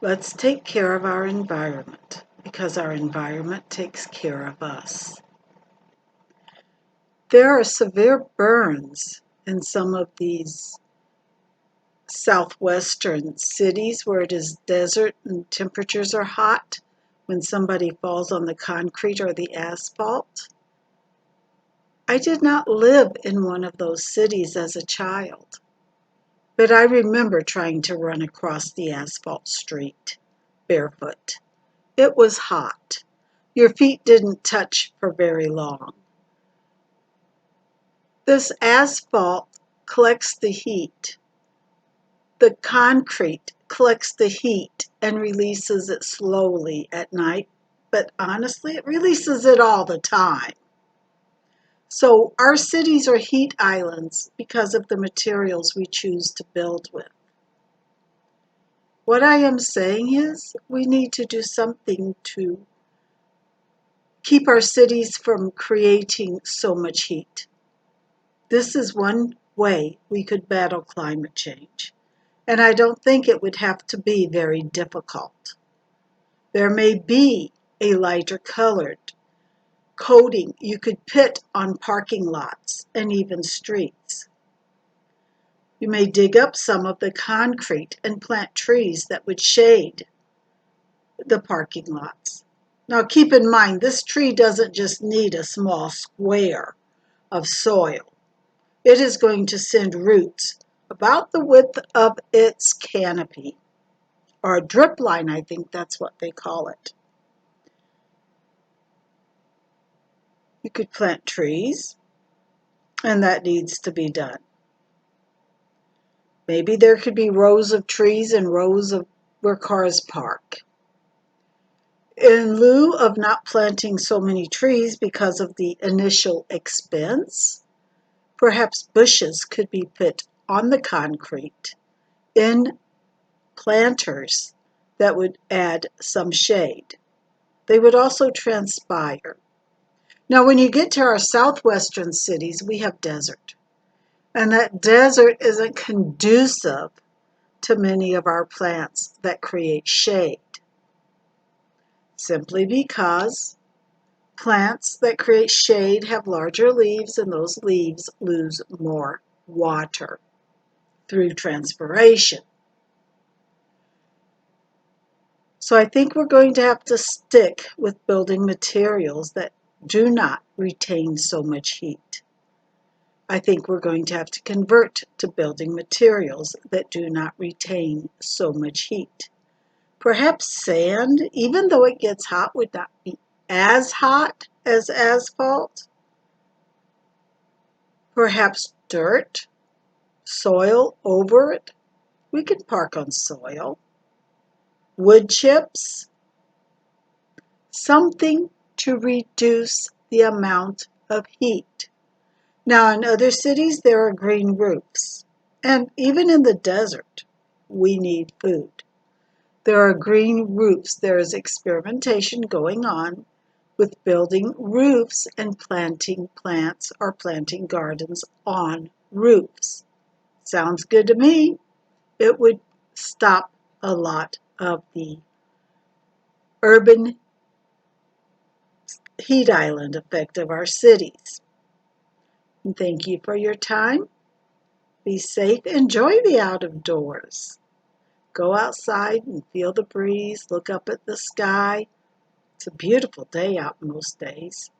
Let's take care of our environment because our environment takes care of us. There are severe burns in some of these southwestern cities where it is desert and temperatures are hot when somebody falls on the concrete or the asphalt. I did not live in one of those cities as a child, but I remember trying to run across the asphalt street barefoot. It was hot. Your feet didn't touch for very long. This asphalt collects the heat. The concrete collects the heat and releases it slowly at night, but honestly, it releases it all the time. So our cities are heat islands because of the materials we choose to build with. What I am saying is we need to do something to keep our cities from creating so much heat. This is one way we could battle climate change, and I don't think it would have to be very difficult. There may be a lighter colored coating you could put on parking lots and even streets. You may dig up some of the concrete and plant trees that would shade the parking lots. Now keep in mind, this tree doesn't just need a small square of soil. It is going to send roots about the width of its canopy, or a drip line, I think that's what they call it. You could plant trees, and that needs to be done. Maybe there could be rows of trees and rows of where cars park. In lieu of not planting so many trees because of the initial expense, perhaps bushes could be put on the concrete in planters that would add some shade. They would also transpire. Now, when you get to our southwestern cities, we have desert. And that desert isn't conducive to many of our plants that create shade. Simply because plants that create shade have larger leaves, and those leaves lose more water through transpiration. So I think we're going to have to stick with building materials that do not retain so much heat. I think we're going to have to convert to building materials that do not retain so much heat. Perhaps sand, even though it gets hot, would not be as hot as asphalt. Perhaps dirt, soil over it. We could park on soil. Wood chips. Something to reduce the amount of heat. Now, in other cities, there are green roofs. And even in the desert, we need food. There are green roofs. There is experimentation going on with building roofs and planting plants or planting gardens on roofs. Sounds good to me. It would stop a lot of the urban heat island effect of our cities. And thank you for your time. Be safe. Enjoy the out of doors. Go outside and feel the breeze. Look up at the sky. It's a beautiful day out most days.